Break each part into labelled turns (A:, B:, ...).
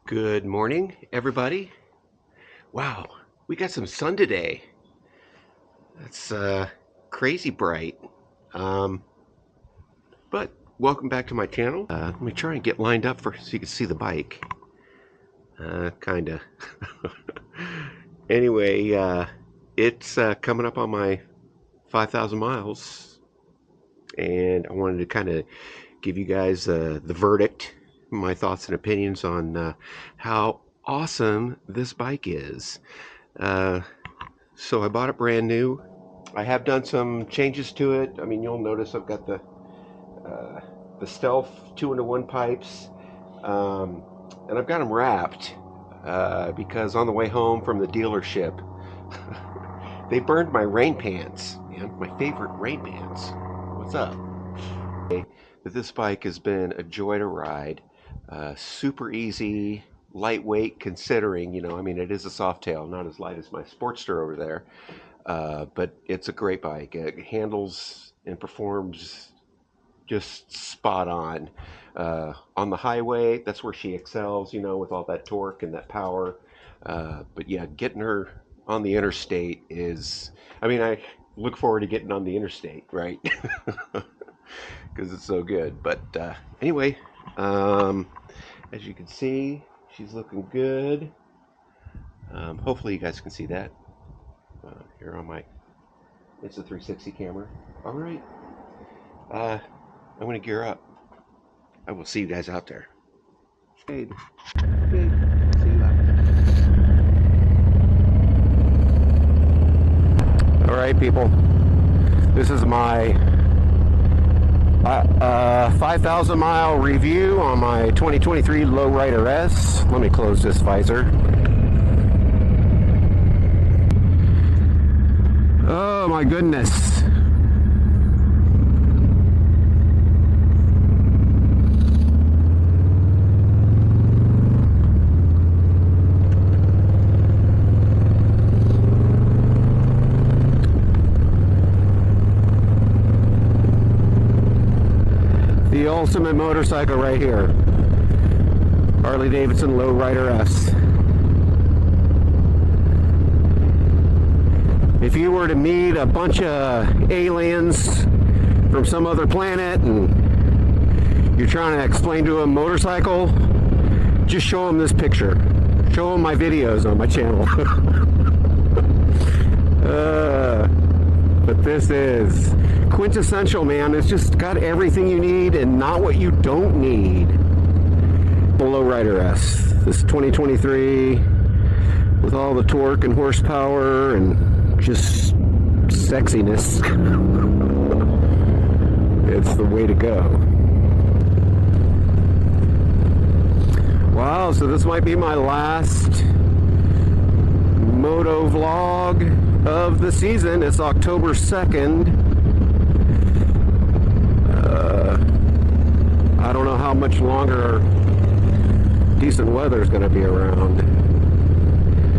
A: Good morning, everybody. Wow, we got some sun today. That's crazy bright. Um, but welcome back to my channel. Let me try and get lined up so you can see the bike. Kinda. Anyway, it's coming up on my 5,000 miles, and I wanted to kind of give you guys the verdict, my thoughts and opinions on how awesome this bike is. So I bought it brand new. I have done some changes to it. I mean, you'll notice I've got the Stealth 2-in-1 pipes, and I've got them wrapped because on the way home from the dealership, they burned my rain pants, man, my favorite rain pants. What's up? But this bike has been a joy to ride. Super easy, lightweight considering, I mean, it is a Softail, not as light as my Sportster over there. But it's a great bike. It handles and performs just spot on. On the highway, that's where she excels, with all that torque and that power. But yeah, getting her on the interstate is, I look forward to getting on the interstate, right? Because it's so good. But anyway, as you can see, she's looking good. Hopefully you guys can see that here on my, it's a 360 camera. All right, I'm gonna gear up. I will see you guys out there. Okay, see you out there. All right, people, this is my 5,000 mile review on my 2023 Lowrider S. Let me close this visor. Oh my goodness. The ultimate motorcycle right here. Harley Davidson Lowrider S. If you were to meet a bunch of aliens from some other planet and you're trying to explain to them motorcycle, just show them this picture. Show them my videos on my channel. But this is quintessential, man. It's just got everything you need and not what you don't need. The Lowrider S. This 2023 with all the torque and horsepower and just sexiness. It's the way to go. Wow, so this might be my last moto vlog of the season. It's October 2nd. I don't know how much longer decent weather is going to be around.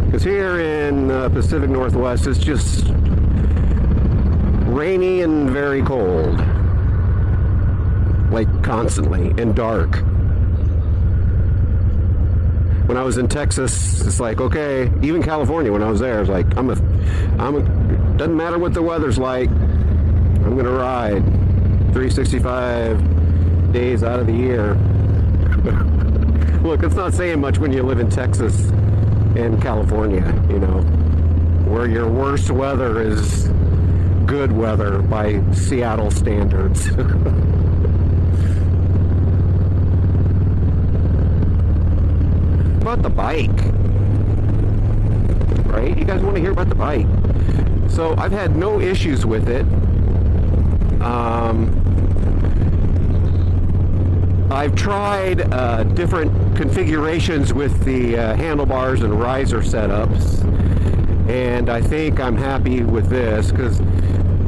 A: Because here in Pacific Northwest, it's just rainy and very cold. Like constantly, and dark. When I was in Texas, it's like, okay, even California when I was there, it's like, doesn't matter what the weather's like, I'm going to ride 365 days out of the year. Look, it's not saying much when you live in Texas and California, where your worst weather is good weather by Seattle standards. About the bike, right? You guys want to hear about the bike? So I've had no issues with it. I've tried different configurations with the handlebars and riser setups, and I think I'm happy with this, because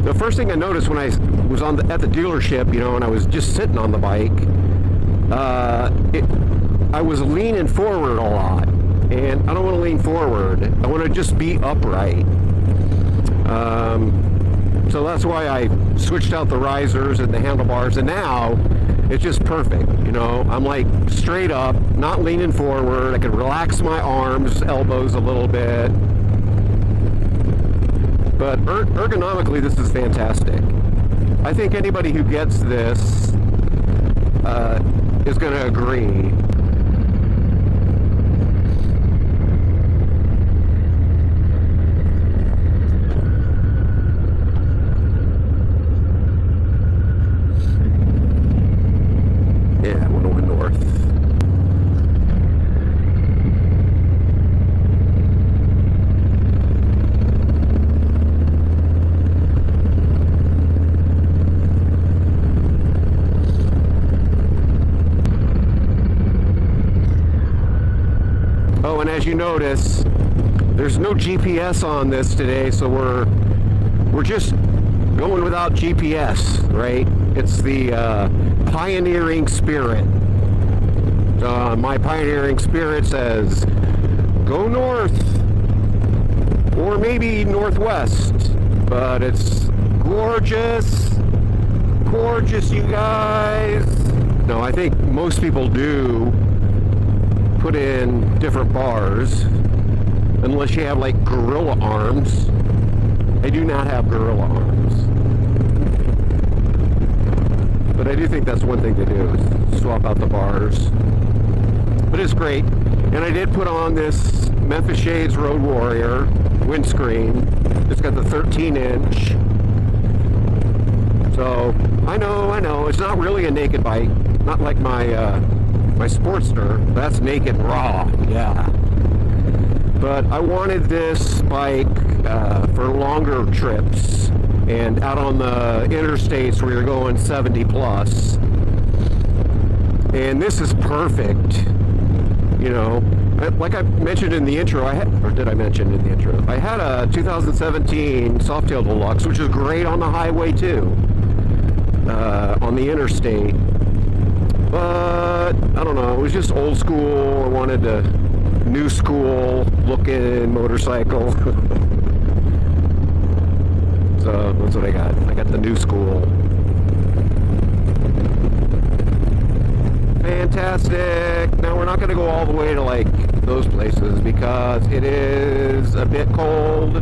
A: the first thing I noticed when I was at the dealership, and I was just sitting on the bike, I was leaning forward a lot, and I don't want to lean forward. I want to just be upright.
B: So that's why I switched out the risers and the handlebars, and now it's just perfect. You know, I'm like straight up, not leaning forward. I can relax my arms, elbows a little bit. But ergonomically, this is fantastic. I think anybody who gets this is going to agree. Yeah, 101 North. Oh, and as you notice, there's no GPS on this today, so we're just going without GPS, right? It's the pioneering spirit. My pioneering spirit says, go north, or maybe northwest, but it's gorgeous, gorgeous, you guys. No, I think most people do put in different bars, unless you have like gorilla arms. I do not have gorilla arms, but I do think that's one thing to do, is swap out the bars. But it's great. And I did put on this Memphis Shades Road Warrior windscreen. It's got the 13-inch. So I know it's not really a naked bike, not like my Sportster. That's naked raw, yeah. But I wanted this bike for longer trips and out on the interstates where you're going 70 plus. And this is perfect. You know, like I mentioned in the intro, did I mention in the intro? I had a 2017 Softail Deluxe, which is great on the highway too, on the interstate. But I don't know, it was just old school. I wanted a new school looking motorcycle. So that's what I got. I got the new school. Fantastic. Now we're not going to go all the way to like those places because it is a bit cold,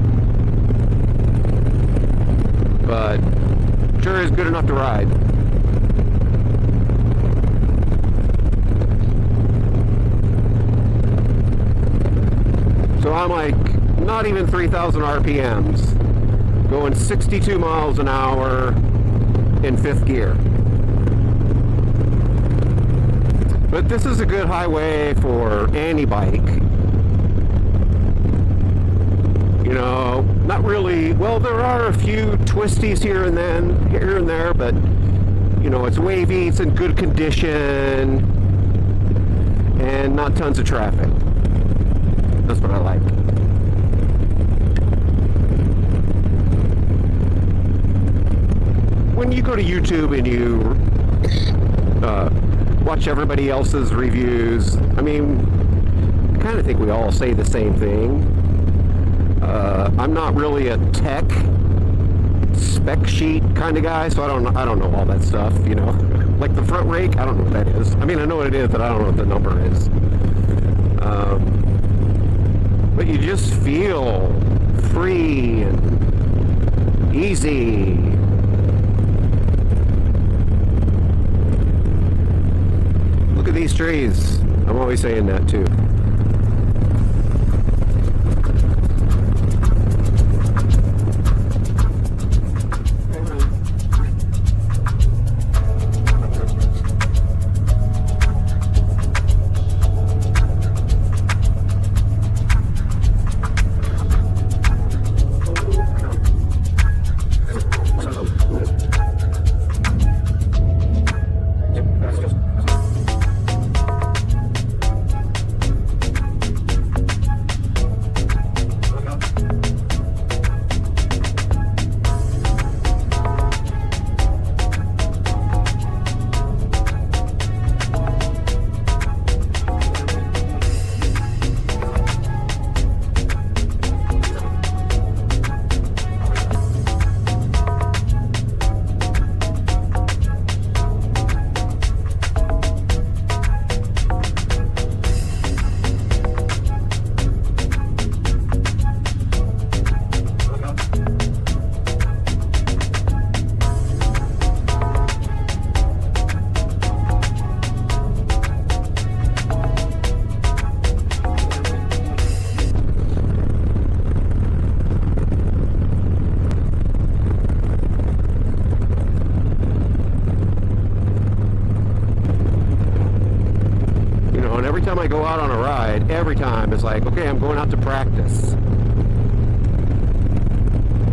B: but sure is good enough to ride. So I'm like not even 3,000 RPMs, going 62 miles an hour in fifth gear. But this is a good highway for any bike. You know, not really, well, there are a few twisties here and there, but you know, it's wavy, it's in good condition, and not tons of traffic. That's what I like. When you go to YouTube and you watch everybody else's reviews, I mean, I kind of think we all say the same thing. I'm not really a tech spec sheet kind of guy, so I don't know all that stuff, you know. Like the front rake, I don't know what that is. I mean, I know what it is, but I don't know what the number is. But you just feel free and easy. Look at these trees. I'm always saying that too. every time I go out on a ride, every time it's like, okay, I'm going out to practice.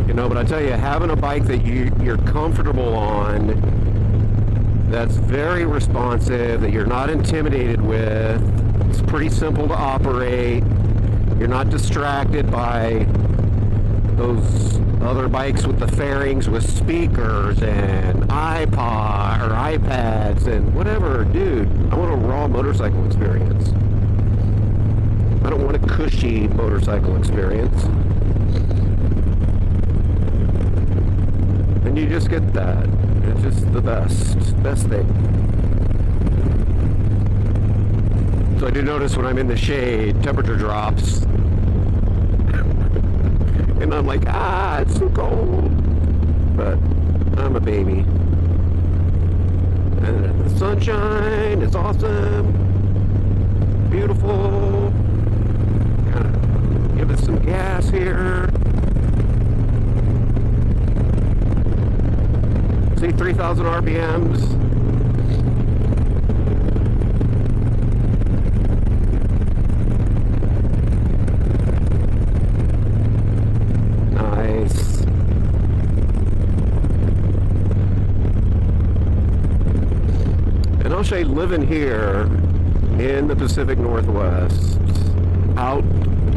B: You know, but I tell you, having a bike that you're comfortable on, that's very responsive, that you're not intimidated with, it's pretty simple to operate, you're not distracted by those other bikes with the fairings with speakers and iPod or iPads and whatever. Dude, I want a raw motorcycle experience. I don't want a cushy motorcycle experience. And you just get that. It's just the best thing. So I do notice when I'm in the shade, temperature drops. And I'm like, it's so cold. But I'm a baby. And the sunshine is awesome. Beautiful. Kind of give it some gas here. See, 3,000 RPMs. Nice. And I'll show you living here in the Pacific Northwest, out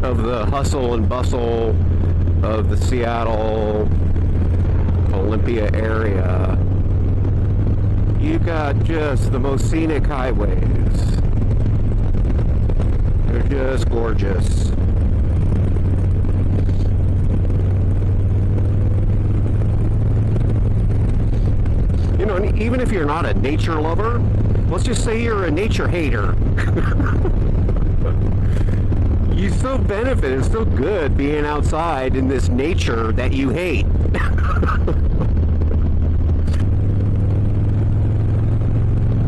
B: of the hustle and bustle of the Seattle, Olympia area. You've got just the most scenic highways. They're just gorgeous. You know, and even if you're not a nature lover, let's just say you're a nature hater. You still benefit. It's still good being outside in this nature that you hate.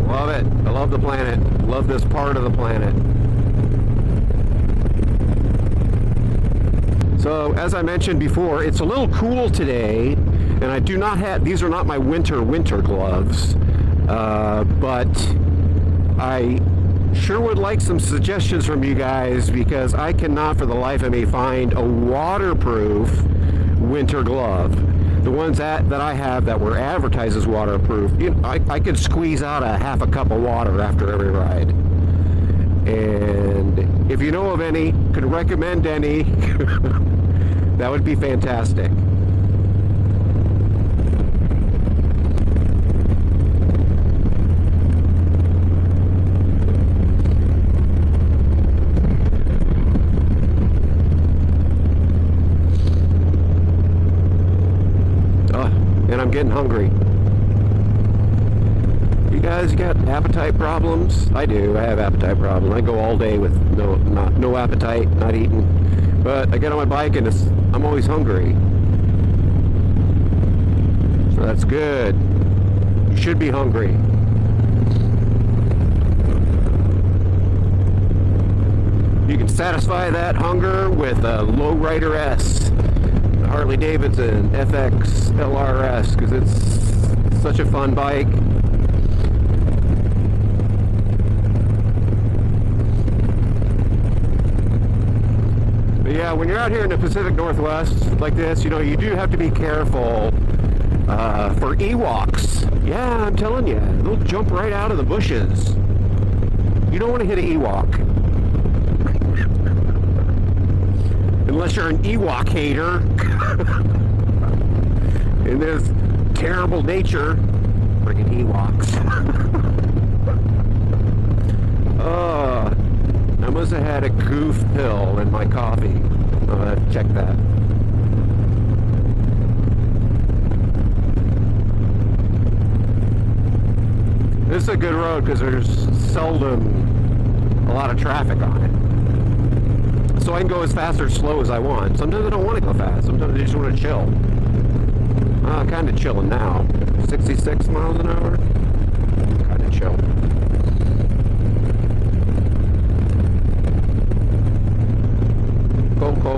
B: Love it. I love the planet. Love this part of the planet. So, as I mentioned before, it's a little cool today, and I do not have, these are not my winter gloves, but I sure would like some suggestions from you guys, because I cannot for the life of me find a waterproof winter glove. The ones that I have that were advertised as waterproof, you know, I could squeeze out a half a cup of water after every ride. And if you know of any, could recommend any, that would be fantastic. And I'm getting hungry. You guys got appetite problems? I do. I have appetite problems. I go all day with no appetite, not eating. But I get on my bike and I'm always hungry. So that's good. You should be hungry. You can satisfy that hunger with a Lowrider S. Harley Davidson FX LRS, because it's such a fun bike. But yeah, when you're out here in the Pacific Northwest like this, you know, you do have to be careful for Ewoks. Yeah, I'm telling you, they'll jump right out of the bushes. You don't want to hit an Ewok. Unless you're an Ewok hater in this terrible nature. Friggin' Ewoks. I must have had a goof pill in my coffee. I'll have to check that. This is a good road because there's seldom a lot of traffic on it. So I can go as fast or slow as I want. Sometimes I don't want to go fast. Sometimes I just want to chill. Kind of chilling now. 66 miles an hour. Kind of chill.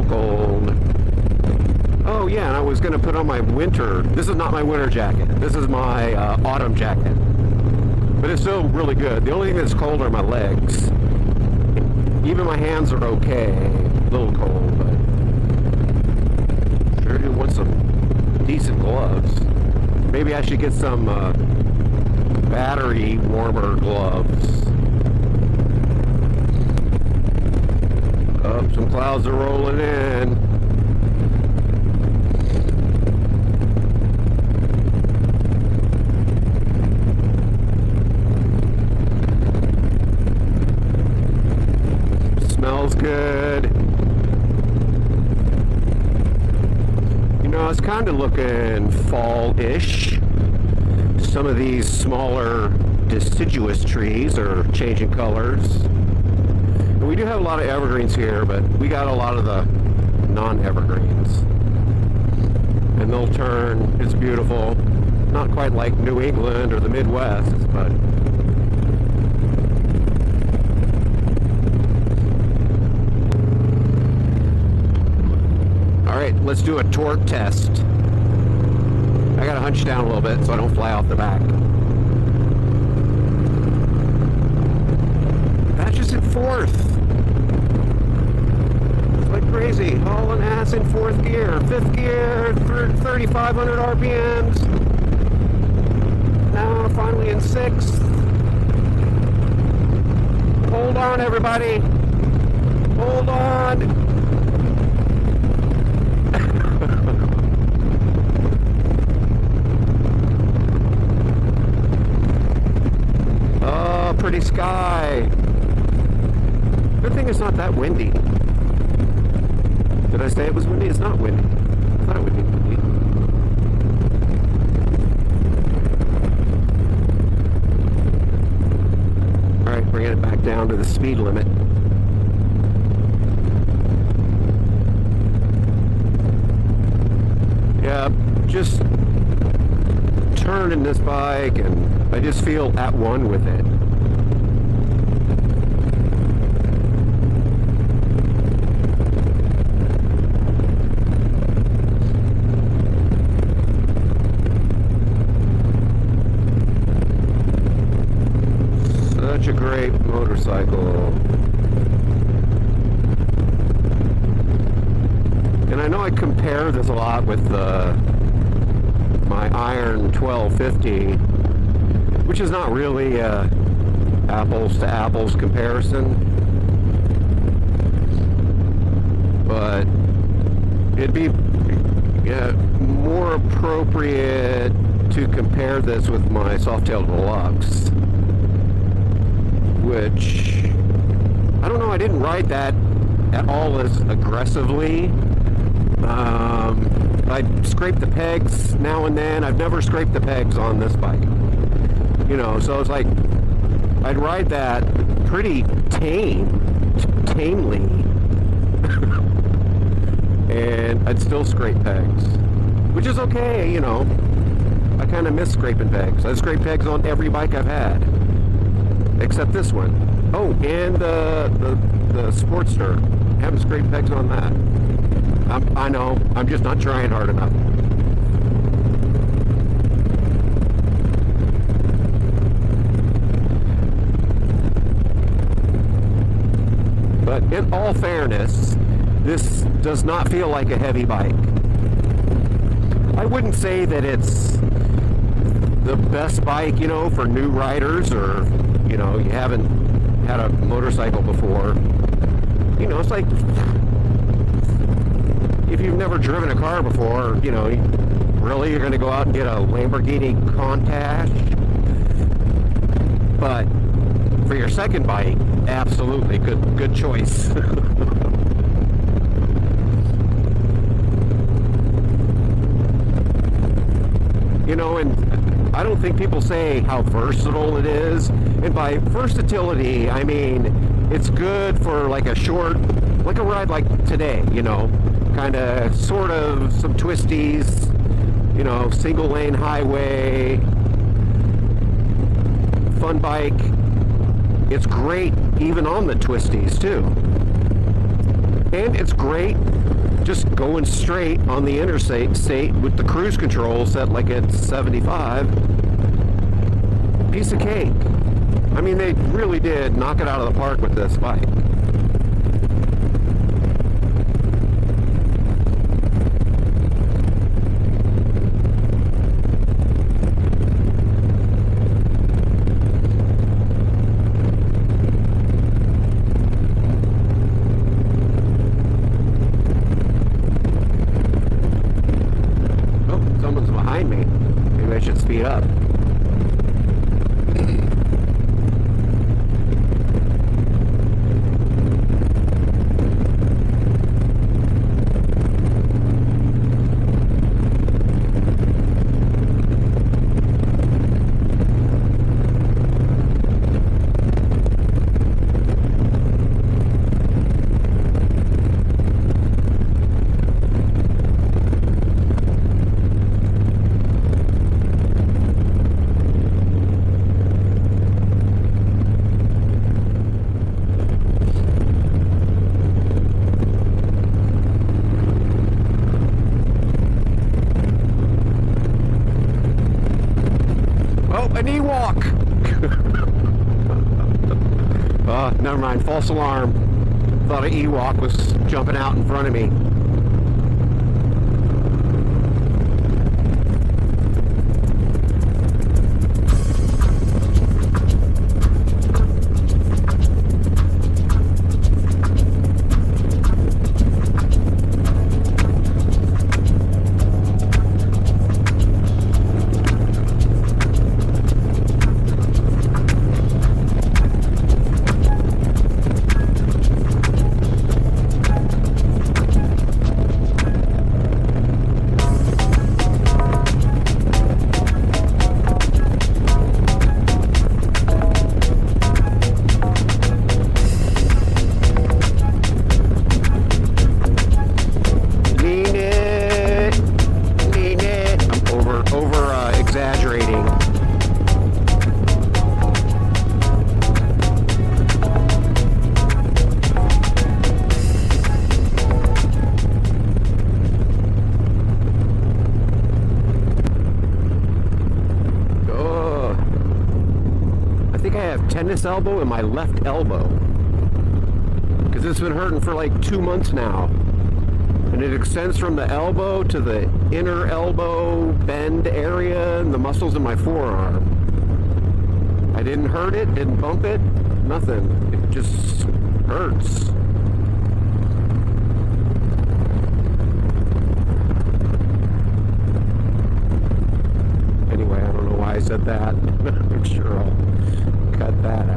B: Cold. Oh yeah, and I was going to put on my winter. This is not my winter jacket. This is my autumn jacket. But it's still really good. The only thing that's cold are my legs. Even my hands are okay. A little cold, but sure do want some decent gloves. Maybe I should get some battery warmer gloves. Oh, some clouds are rolling in. Smells good. You know, it's kind of looking fall-ish. Some of these smaller deciduous trees are changing colors. And we do have a lot of evergreens here, but we got a lot of the non-evergreens. And they'll turn, it's beautiful. Not quite like New England or the Midwest, but all right, let's do a torque test. I gotta hunch down a little bit so I don't fly off the back. That's just in fourth. It's like crazy. Hauling ass in fourth gear. Fifth gear, 3,500 RPMs. Now finally in sixth. Hold on, everybody. Hold on. Oh, pretty sky. Good thing it's not that windy. Did I say it was windy? It's not windy. I thought it would be windy. Alright, bringing it back down to the speed limit. Yeah, just turning this bike and I just feel at one with it. Such a great motorcycle. And I know I compare this a lot with my Iron 1250, which is not really a apples to apples comparison, but it'd be more appropriate to compare this with my Softail Deluxe, which I don't know, I didn't ride that at all as aggressively. I'd scrape the pegs now and then. I've never scraped the pegs on this bike. You know, so it's like I'd ride that pretty tamely. And I'd still scrape pegs, which is okay, you know. I kind of miss scraping pegs. I've scraped pegs on every bike I've had, except this one. Oh, and the Sportster. Haven't scraped pegs on that. I know, I'm just not trying hard enough. But in all fairness, this does not feel like a heavy bike. I wouldn't say that it's the best bike, you know, for new riders or, you know, you haven't had a motorcycle before. You know, it's like if you've never driven a car before, you know, really you're going to go out and get a Lamborghini Countach? But for your second bike, absolutely good choice. You know, and I don't think people say how versatile it is. And by versatility, I mean it's good for like a short, like a ride like today, you know, kind of sort of some twisties, you know, single lane highway, fun bike. It's great even on the twisties too. And it's great just going straight on the interstate with the cruise control set like at 75. Piece of cake. I mean, they really did knock it out of the park with this bike. me up. Oh, an Ewok! Never mind. False alarm. Thought an Ewok was jumping out in front of me. Exaggerating. Oh, I think I have tennis elbow in my left elbow because it's been hurting for like 2 months now. And it extends from the elbow to the inner elbow bend area and the muscles in my forearm. I didn't hurt it, didn't bump it, nothing. It just hurts. Anyway, I don't know why I said that. I'm sure I'll cut that